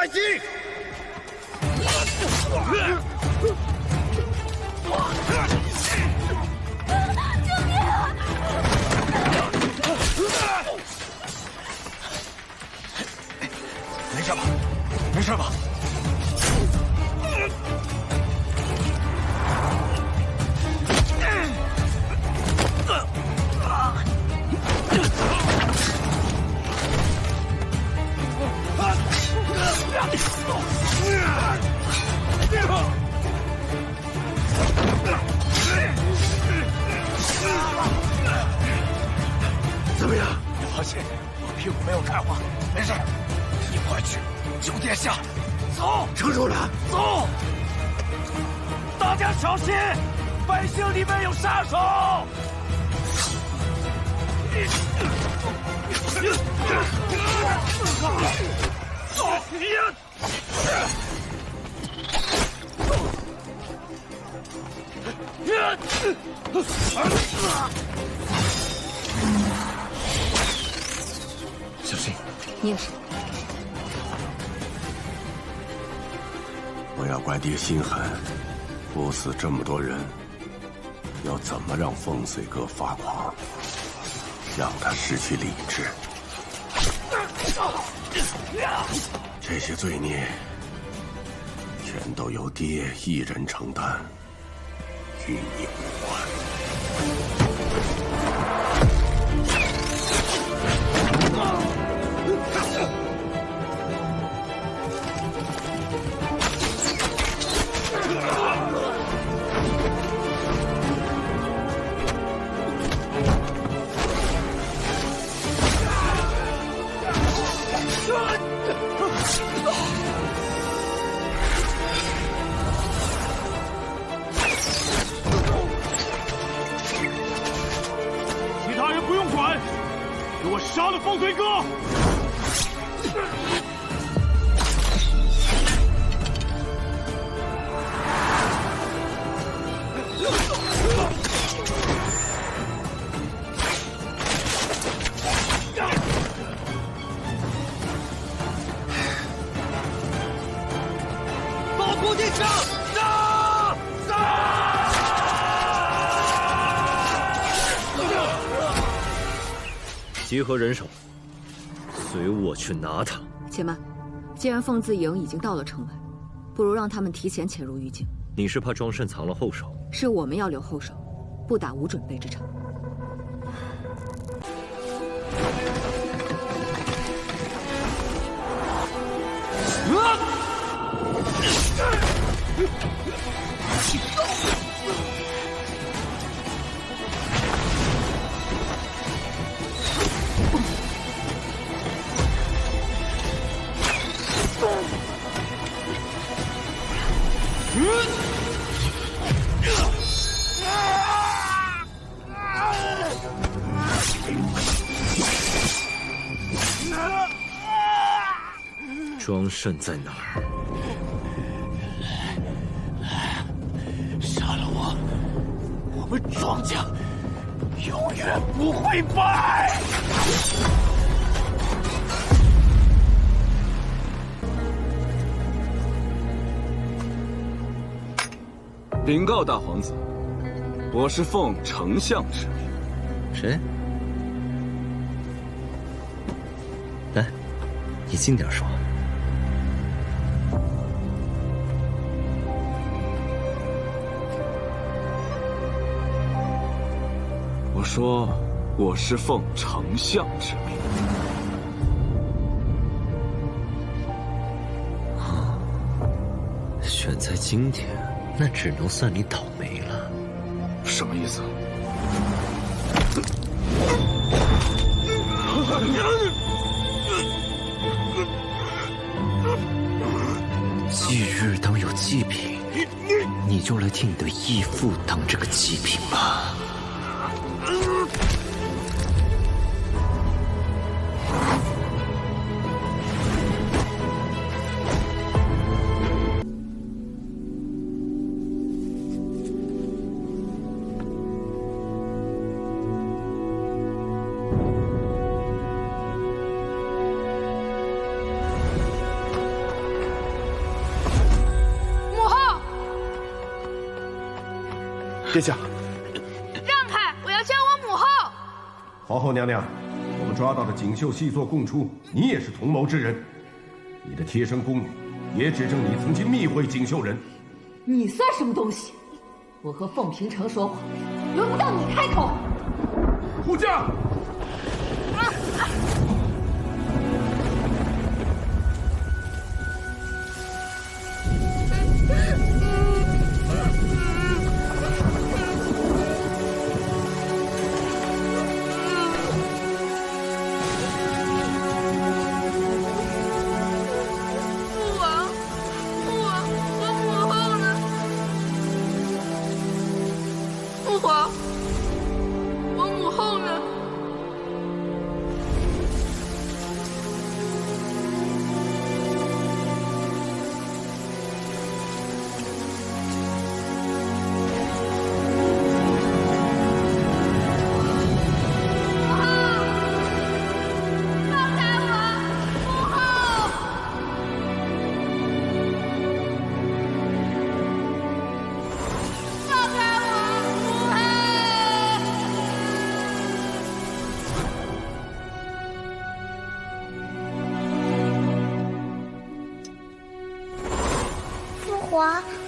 外击！没事吧？没事吧？怎么样？放心，我屁股没有开花，没事。你快去救殿下，走！撑住了，走！大家小心，百姓里面有杀手！小心！你也是。不要怪爹心狠，不死这么多人，要怎么让风随哥发狂，让他失去理智？这些罪孽，全都由爹一人承担，与你无关。其他人不用管，给我杀了风随哥！保护殿下！杀！集合人手，随我去拿他。且慢，既然凤字营已经到了城外，不如让他们提前潜入玉境。你是怕庄慎藏了后手？是我们要留后手，不打无准备之仗。庄慎在哪儿？杀了我，我们庄家永远不会败！禀告大皇子，我是奉丞相之命。谁？来，你近点说。我说，我是奉丞相之命。选在今天，那只能算你倒霉了。什么意思？忌日当有祭品，你就来替你的义父当这个祭品吧。殿下，让开！我要见我母后。皇后娘娘，我们抓到的锦绣细作供出，你也是同谋之人。你的贴身宫女也指证你曾经密会锦绣人。你算什么东西？我和凤平城说谎，轮不到你开口。护驾！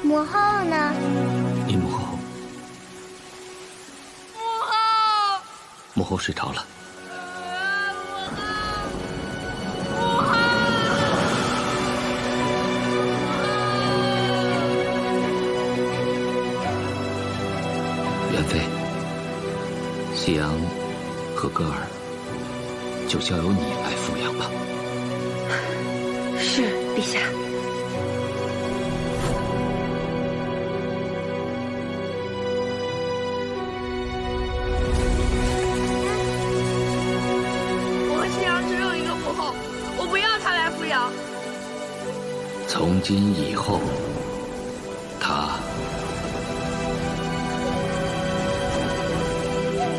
母后呢？你母后，母后睡着了。元妃，夕阳和歌儿就交由你来抚养吧。是，陛下。从今以后，她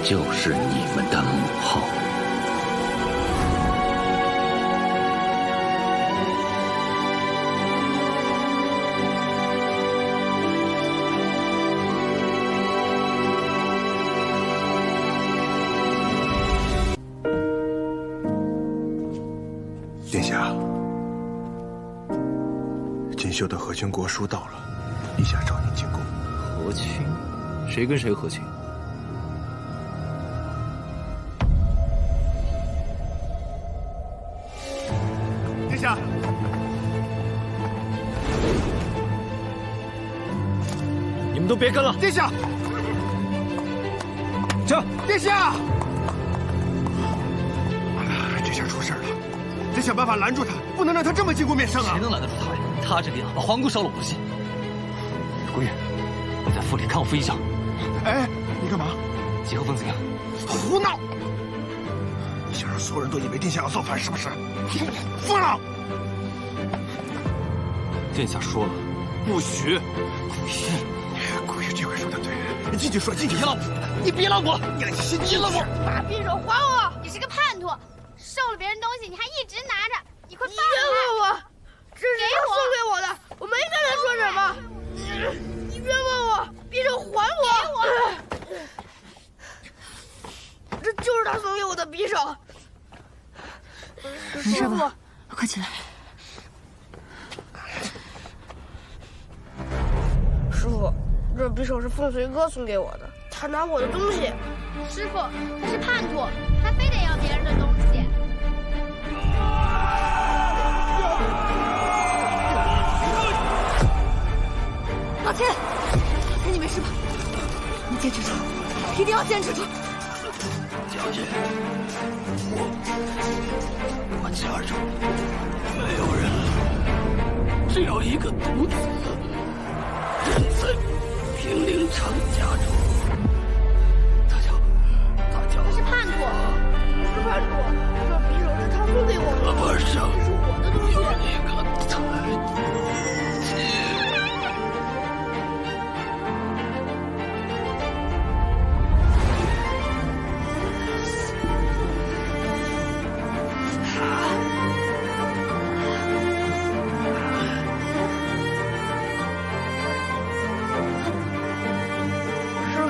就是你们的母后。殿下。锦绣的和亲国书到了，陛下召您进宫。和亲？谁跟谁和亲？殿下，你们都别跟了！殿下，这殿下，这下出事了，得想办法拦住他，不能让他这么进宫面圣啊！谁能拦得住他呀？他这个样，把皇宫烧了我不信。古月，你在府里看我副医校。哎，你干嘛？集合疯子营。胡闹！你想让所有人都以为殿下要造反是不是？疯了！殿下说了，不许。古月，这回说的对，你继续说，继续说。你别拦我！你信了我！把匕首还我！你是个叛徒，收了别人东西你还一直拿着，你快放开！我！这是他送给我的，我没跟他说什么。你冤枉我，匕首还我！这就是他送给我的匕首。没事吧？快起来！师傅，这匕首是凤随哥送给我的，他拿我的东西。师傅，他是叛徒，他非得要别人的东西。老千，老千，你没事吧？你坚持住，一定要坚持住。将军，我家中没有人了，只有一个独子，人在平陵城家中。他叫。他是叛徒，不是叛徒，这匕首是他送给我的，胳膊上这是我的东西。有一个胎记。师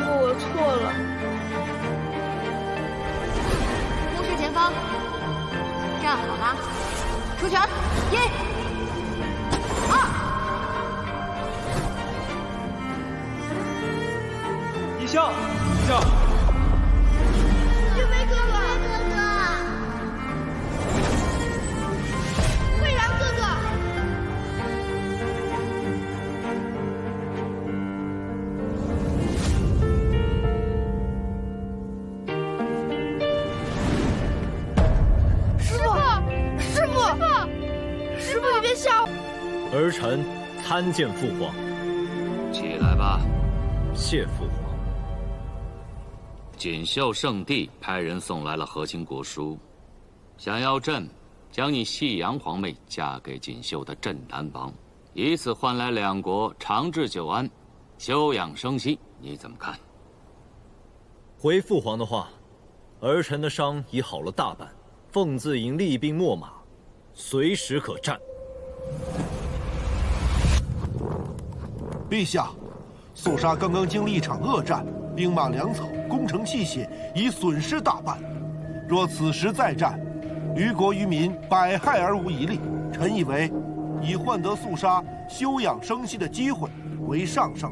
拳，1、2。以下，云飞哥哥，蔚然哥哥，师父，你别吓我！儿臣参见父皇。起来吧。谢父皇。锦绣圣地派人送来了和亲国书，想要朕将你细阳皇妹嫁给锦绣的镇南王，以此换来两国长治久安、休养生息，你怎么看？回父皇的话，儿臣的伤已好了大半，凤自营厉兵秣马，随时可战。陛下，肃杀刚刚经历一场恶战，兵马粮草、攻城器械已损失大半。若此时再战，于国于民百害而无一利。臣以为，以换得肃杀休养生息的机会为上策。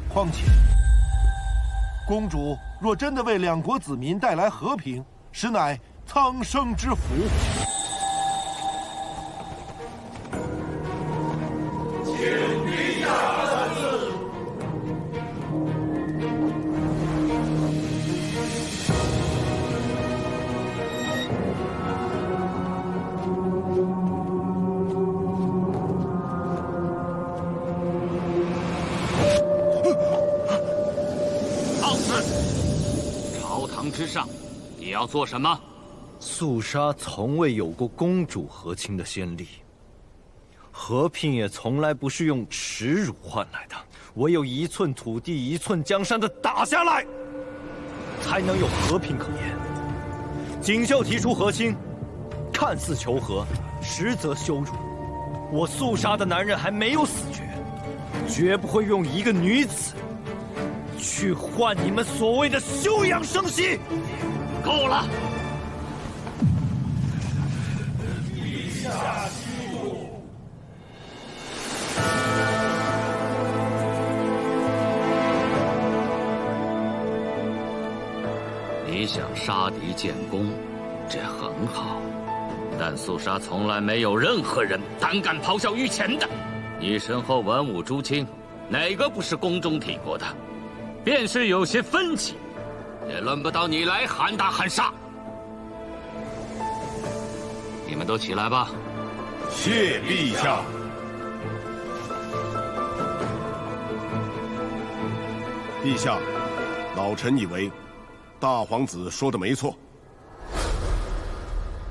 况且，公主若真的为两国子民带来和平，实乃苍生之福。之上，你要做什么？肃杀从未有过公主和亲的先例，和平也从来不是用耻辱换来的，唯有一寸土地、一寸江山的打下来，才能有和平可言。锦绣提出和亲，看似求和，实则羞辱。我肃杀的男人还没有死绝，绝不会用一个女子去换你们所谓的休养生息。够了！陛下息怒。你想杀敌建功，这很好，但肃杀从来没有任何人胆敢咆哮御前的。你身后文武诸卿，哪个不是宫中体过的？便是有些分歧，也轮不到你来喊打喊杀。你们都起来吧。谢陛下。陛下，老臣以为，大皇子说的没错。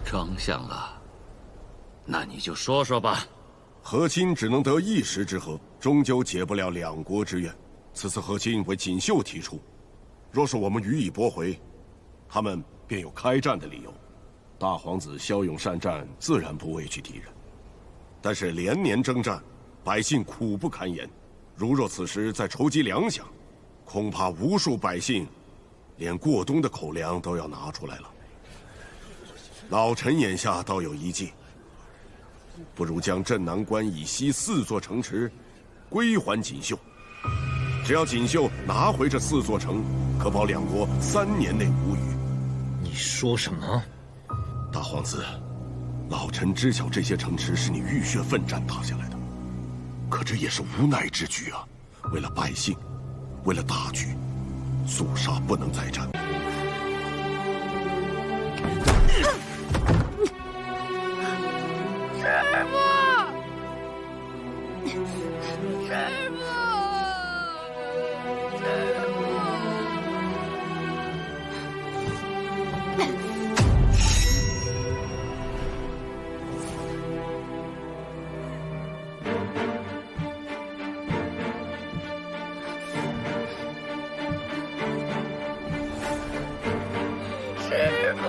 丞相了，那你就说说吧。和亲只能得一时之和，终究解不了两国之怨。此次和亲为锦绣提出，若是我们予以驳回，他们便有开战的理由。大皇子骁勇善战，自然不畏惧敌人。但是连年征战，百姓苦不堪言。如若此时再筹集粮饷，恐怕无数百姓连过冬的口粮都要拿出来了。老臣眼下倒有一计，不如将镇南关以西4座城池归还锦绣。只要锦绣拿回这4座城，可保两国3年内无虞。你说什么？大皇子，老臣知晓这些城池是你浴血奋战打下来的，可这也是无奈之举啊！为了百姓，为了大局，肃杀不能再战。师父，师父。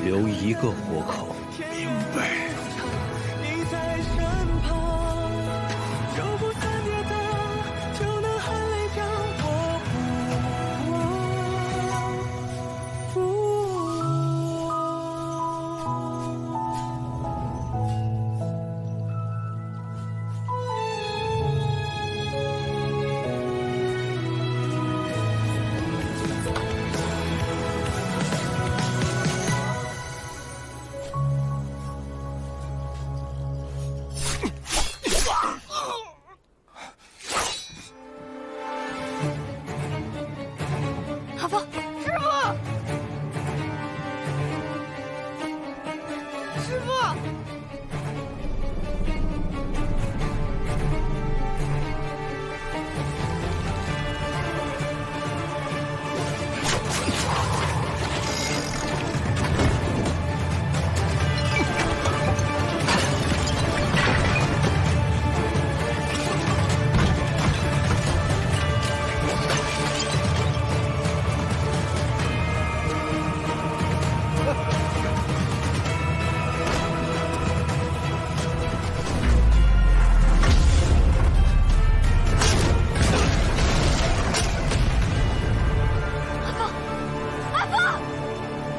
留一个活口。明白。你在身旁，就不算跌倒，就能含泪将我不阿峰，师傅，师傅，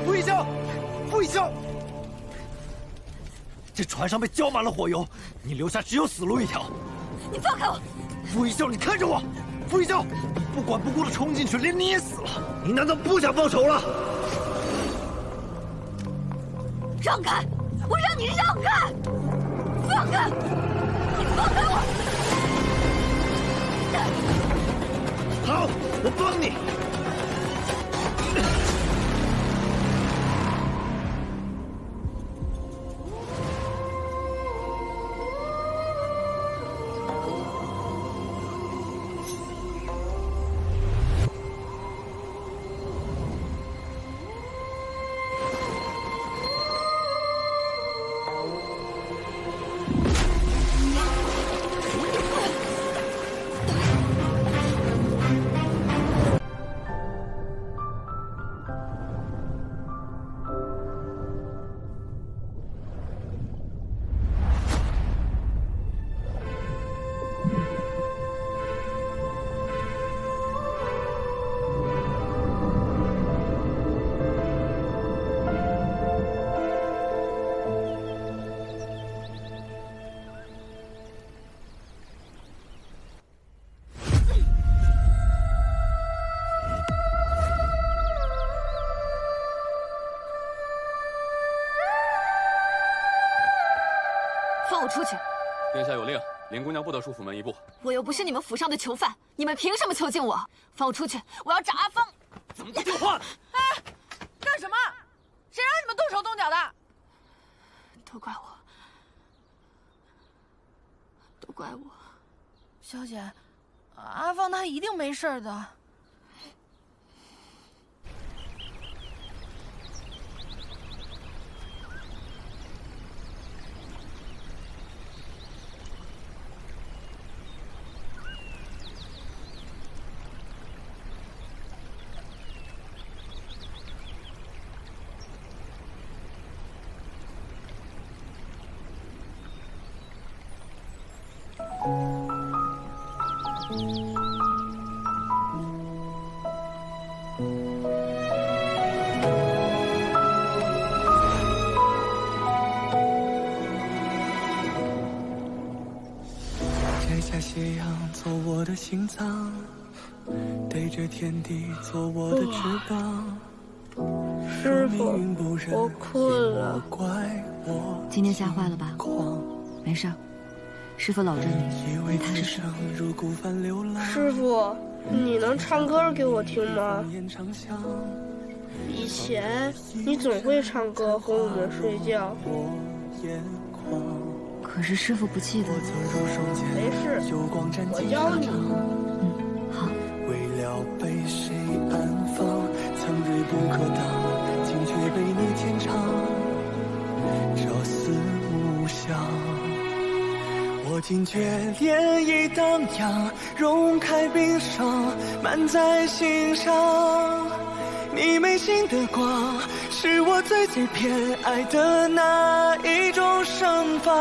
傅一笑，傅一笑，这船上被浇满了火油，你留下只有死路一条。你放开我！傅一笑，你看着我！傅一笑，你不管不顾的冲进去，连你也死了，你难道不想报仇了？让开！我让你让开！放开！你放开我！好，我帮你。放我出去！殿下有令，林姑娘不得出府门一步。我又不是你们府上的囚犯，你们凭什么囚禁我？放我出去！我要找阿峰！怎么不听话？哎，干什么？谁让你们动手动脚的？都怪我，都怪我。小姐，阿芳他一定没事的。摘下斜阳做我的心脏，对着天地做我的翅膀。师傅，我困了。今天吓坏了吧？没事，师傅搂着你，你踏实睡。师傅，你能唱歌给我听吗？以前你总会唱歌哄我们睡觉。可是师傅不记得了。没事，我教你。好。为了被谁安放，曾锐不可当，今却被你牵肠，朝思暮想。我惊觉涟漪荡漾，融开冰霜，满在心上。你眉心的光，是我最偏爱的那一种盛放。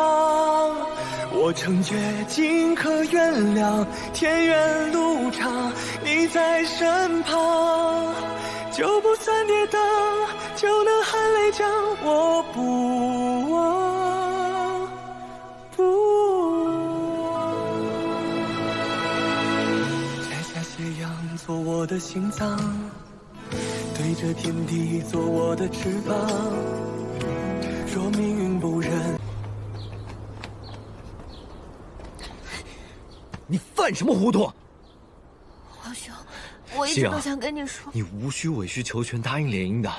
我曾决尽可原谅，天远路长，你在身旁，就不算跌倒，就能含泪将我不忘，不忘。摘下斜阳做我的心脏，对着天地做我的翅膀。若命运不忍，你犯什么糊涂？皇兄，我一直都想跟你说，你无需委曲求全答应联姻的。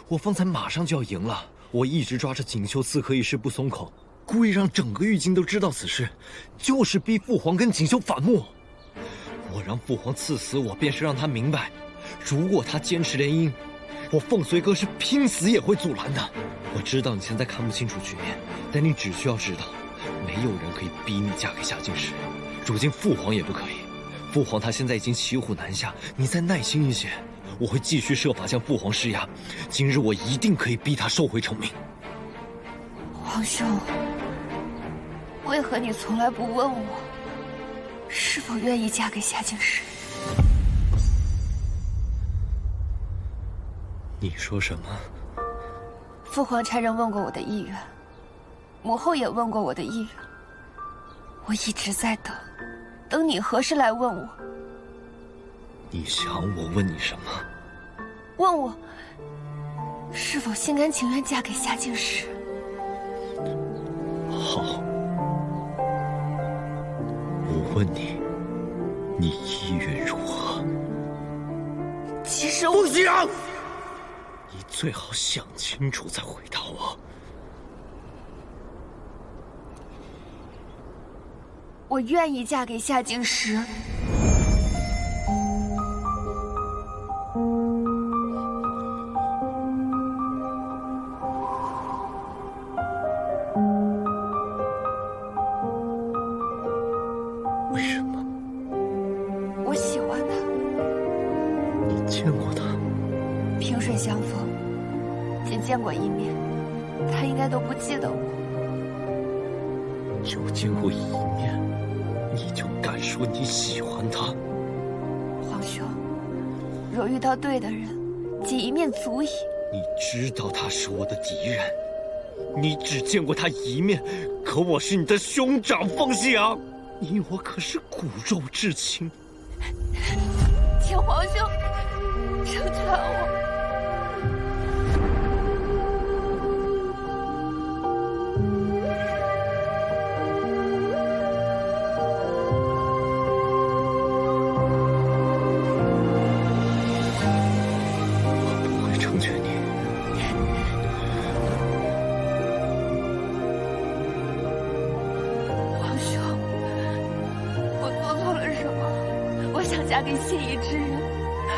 我方才马上就要赢了，我一直抓着锦绣刺客一事不松口，故意让整个玉京都知道此事，就是逼父皇跟锦绣反目。我让父皇赐死我，便是让他明白，如果他坚持联姻，我凤随哥是拼死也会阻拦的。我知道你现在看不清楚局面，但你只需要知道，没有人可以逼你嫁给夏进时。如今父皇也不可以，父皇他现在已经骑虎难下，你再耐心一些，我会继续设法向父皇施压。今日我一定可以逼他收回成命。皇兄，为何你从来不问我是否愿意嫁给夏进时？你说什么？父皇差人问过我的意愿，母后也问过我的意愿，我一直在等，等你何时来问我。你想我问你什么？问我是否心甘情愿嫁给夏进时。好，我问你，你意愿如何？其实我……凤喜阳，你最好想清楚再回答我。我愿意嫁给夏进时。为什么？我喜欢他。你见过他？萍水相逢，仅见过一面，他应该都不记得我。就见过一面，你就敢说你喜欢他？皇兄，若遇到对的人，仅一面足矣。你知道他是我的敌人，你只见过他一面，可我是你的兄长凤喜阳，你我可是骨肉至亲。请皇兄成全我。嫁给心仪之人，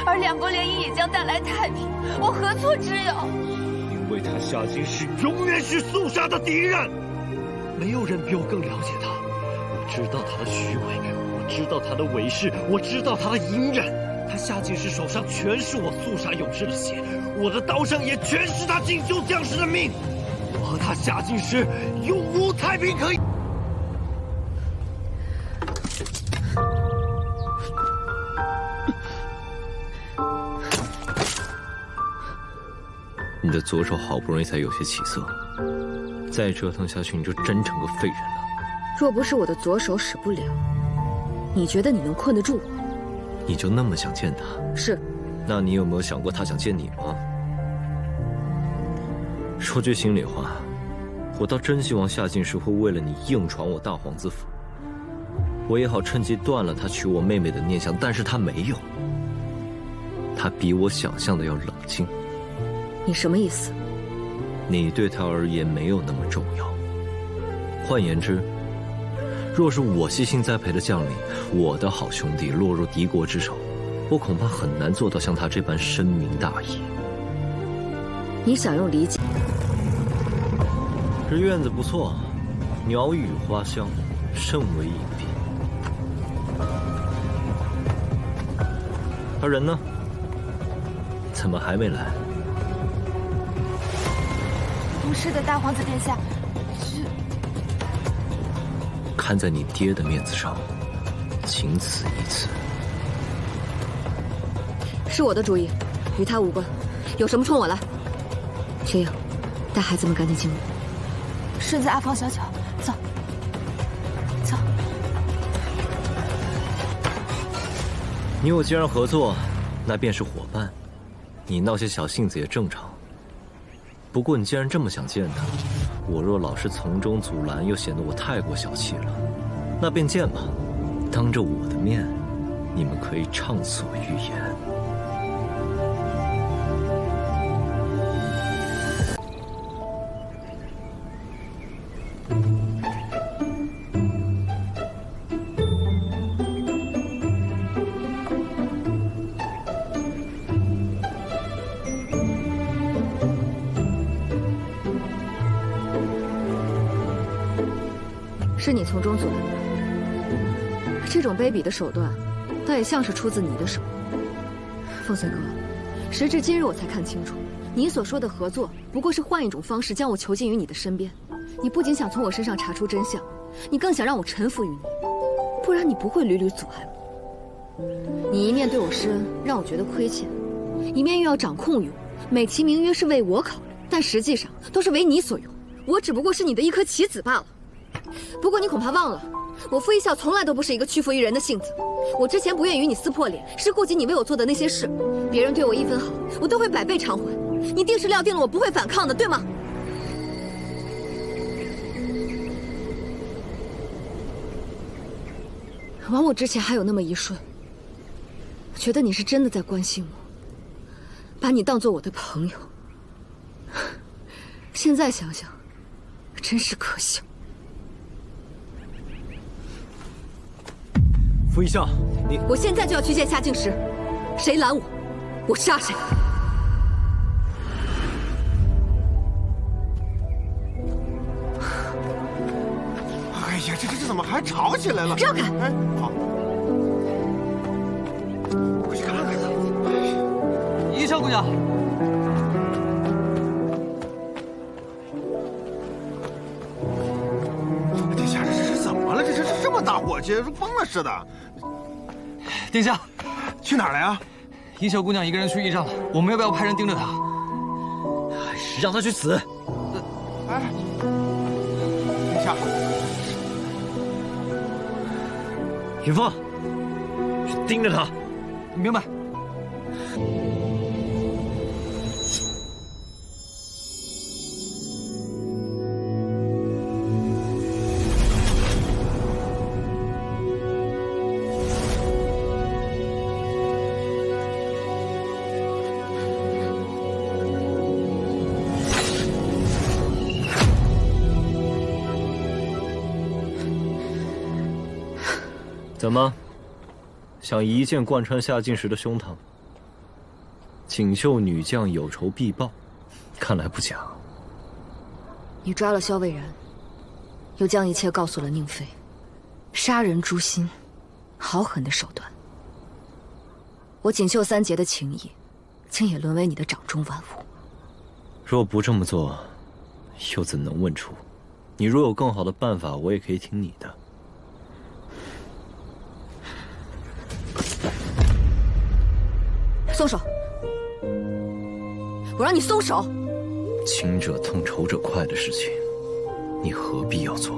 而两国联姻也将带来太平，我何错之有？因为他夏进时永远是肃杀的敌人，没有人比我更了解他。我知道他的虚伪，我知道他的伪饰，我知道他的隐忍。他夏进时手上全是我肃杀勇士的血，我的刀上也全是他锦绣将士的命。我和他夏进时永无太平可言。你的左手好不容易才有些起色，再折腾下去你就真成个废人了。若不是我的左手使不了，你觉得你能困得住我？你就那么想见他？是。那你有没有想过他想见你吗？说句心里话，我倒真希望夏进时会为了你硬闯我大皇子府，我也好趁机断了他娶我妹妹的念想。但是他没有，他比我想象的要冷静。你什么意思？你对他而言没有那么重要。换言之，若是我悉心栽培的将领，我的好兄弟落入敌国之手，我恐怕很难做到像他这般深明大义。你想用理解？这院子不错，鸟语花香，甚为隐蔽。他人呢？怎么还没来？不是的，大皇子殿下，是看在你爹的面子上，仅此一次。是我的主意，与他无关。有什么冲我来。雪影，带孩子们赶紧进屋。顺子、阿芳、小巧，走，走。你我既然合作，那便是伙伴。你闹些小性子也正常。不过你既然这么想见他，我若老是从中阻拦，又显得我太过小气了。那便见吧，当着我的面，你们可以畅所欲言。是你从中阻拦的，这种卑鄙的手段，倒也像是出自你的手。凤随哥，时至今日我才看清楚，你所说的合作，不过是换一种方式将我囚禁于你的身边。你不仅想从我身上查出真相，你更想让我臣服于你，不然你不会屡屡阻碍我。你一面对我施恩，让我觉得亏欠，一面又要掌控于我，美其名曰是为我考虑，但实际上都是为你所用。我只不过是你的一颗棋子罢了。不过你恐怕忘了，我傅一笑从来都不是一个屈服于人的性子。我之前不愿与你撕破脸，是顾及你为我做的那些事。别人对我一分好，我都会百倍偿还。你定是料定了我不会反抗的，对吗？枉我之前还有那么一瞬，觉得你是真的在关心我，把你当作我的朋友。现在想想，真是可笑。傅一笑，你……我现在就要去见夏静时，谁拦我，我杀谁。哎呀，这怎么还吵起来了？让开！哎，好，我去看看。一笑姑娘，殿下，这是怎么了？这么大火气，疯了似的。殿下，去哪儿了呀？一笑姑娘一个人去驿站了，我们要不要派人盯着她？让她去死！哎，殿下，云峰，去盯着她。明白。怎么，想一剑贯穿夏静时的胸膛？锦绣女将有仇必报，看来不假。你抓了萧蔚然，又将一切告诉了宁妃，杀人诛心，好狠的手段。我锦绣三杰的情谊，竟也沦为你的掌中玩物。若不这么做，又怎能问出？你若有更好的办法，我也可以听你的。松手！我让你松手！亲者痛，仇者快的事情，你何必要做？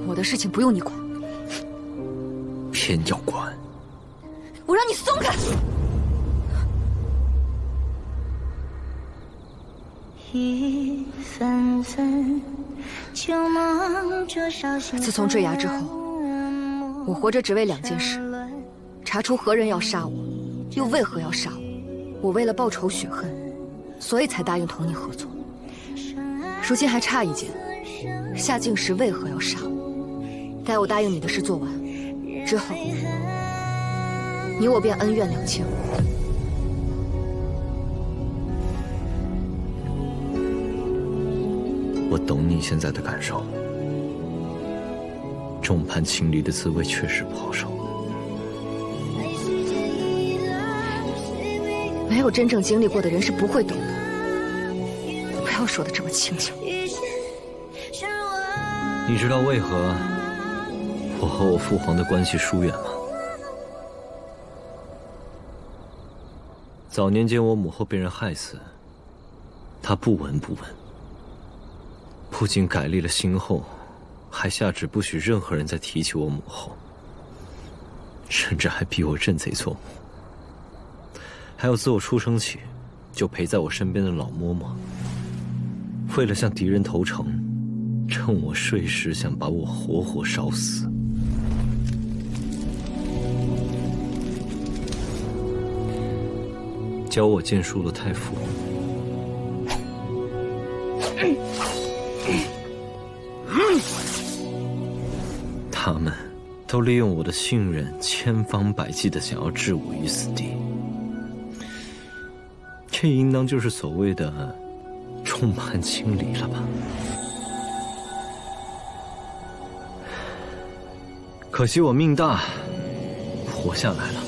我的事情不用你管，偏要管。我让你松开！雨纷纷，就忙着烧心。自从坠崖之后，我活着只为两件事：查出何人要杀我，又为何要杀我。我为了报仇雪恨，所以才答应同你合作。如今还差一件，夏静时为何要杀我？待我答应你的事做完之后，你我便恩怨两清。我懂你现在的感受，众叛亲离的滋味确实不好受。没有真正经历过的人是不会懂的。不要说的这么轻巧。你知道为何我和我父皇的关系疏远吗？早年间我母后被人害死，他不闻不问，不仅改立了新后，还下旨不许任何人再提起我母后，甚至还逼我认贼作母。还有自我出生起就陪在我身边的老嬷嬷，为了向敌人投诚，趁我睡时想把我活活烧死。教我剑术的太傅，他们都利用我的信任，千方百计的想要置我于死地。这应当就是所谓的众叛亲离了吧？可惜我命大，活下来了。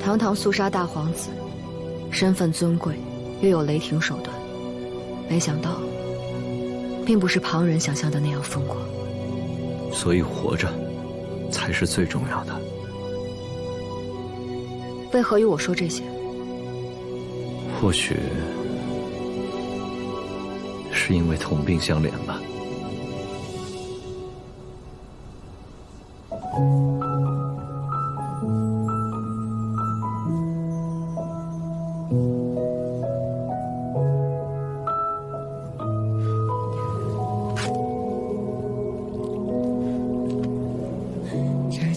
堂堂肃杀大皇子，身份尊贵，又有雷霆手段，没想到，并不是旁人想象的那样风光。所以活着，才是最重要的。为何与我说这些？或许是因为同病相怜吧。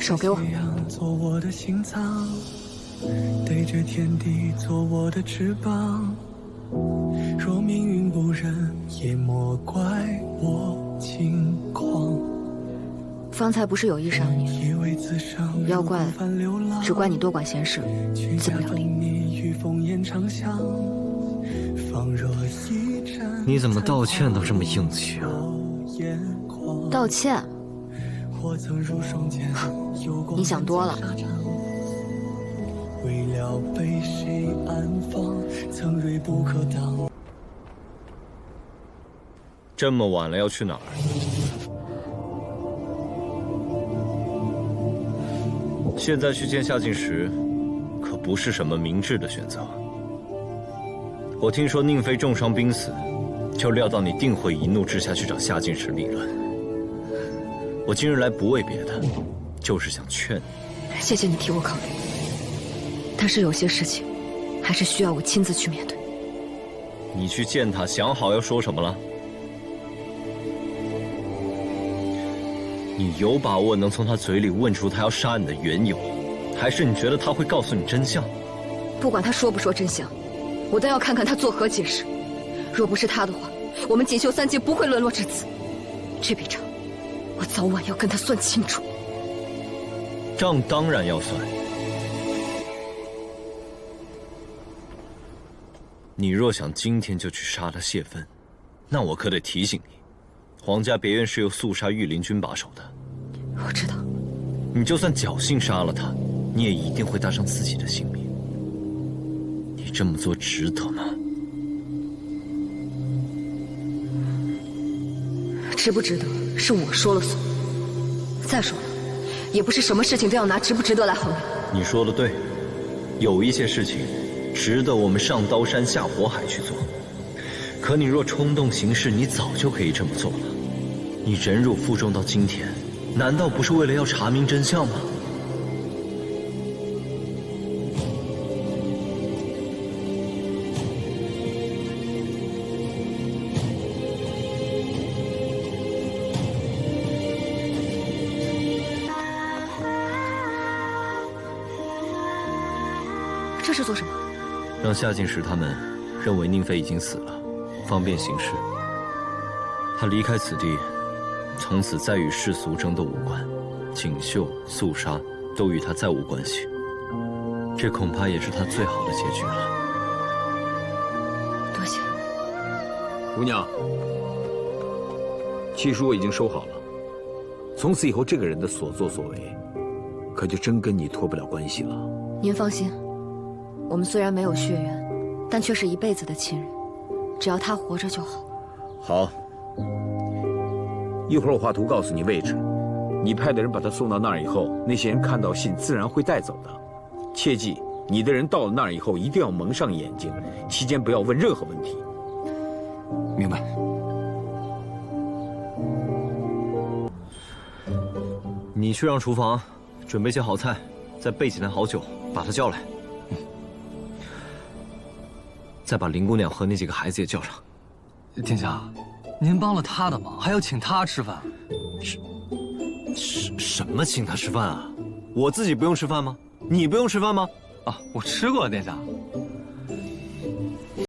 手给我。做我的心脏，对着天地做我的翅膀。若命运不忍，也莫怪我轻狂。方才不是有意伤你，要怪只怪你多管闲事，自不量力。你怎么道歉都这么硬气啊？道歉？你想多了。为了被谁安放，曾锐不可当。这么晚了要去哪儿？现在去见夏进时，可不是什么明智的选择。我听说宁妃重伤濒死，就料到你定会一怒之下去找夏进时理论。我今日来不为别的，就是想劝你。谢谢你替我考虑，但是有些事情，还是需要我亲自去面对。你去见他，想好要说什么了？你有把握能从他嘴里问出他要杀你的缘由，还是你觉得他会告诉你真相？不管他说不说真相，我都要看看他作何解释。若不是他的话，我们锦绣三界不会沦落至此。这笔账，我早晚要跟他算清楚。账当然要算。你若想今天就去杀了谢芬，那我可得提醒你，皇家别院是由肃杀御林军把守的。我知道。你就算侥幸杀了他，你也一定会搭上自己的性命。你这么做值得吗？值不值得是我说了算。再说了，也不是什么事情都要拿值不值得来衡量。你说的对，有一些事情值得我们上刀山下火海去做。可你若冲动行事，你早就可以这么做了。你忍辱负重到今天，难道不是为了要查明真相吗？这是做什么？让夏进时他们认为宁妃已经死了，方便行事。他离开此地，从此再与世俗争斗无关，锦绣、肃杀都与他再无关系。这恐怕也是他最好的结局了。多谢。姑娘，契书我已经收好了，从此以后这个人的所作所为，可就真跟你脱不了关系了。您放心，我们虽然没有血缘，但却是一辈子的亲人，只要他活着就好。好，一会儿我画图告诉你位置，你派的人把他送到那儿以后，那些人看到信自然会带走的。切记，你的人到了那儿以后一定要蒙上眼睛，期间不要问任何问题。明白。你去让厨房准备些好菜，再备几坛好酒，把他叫来。再把林姑娘和那几个孩子也叫上。殿下，您帮了他的忙，还要请他吃饭。什么请他吃饭啊？我自己不用吃饭吗？你不用吃饭吗？啊，我吃过，殿下。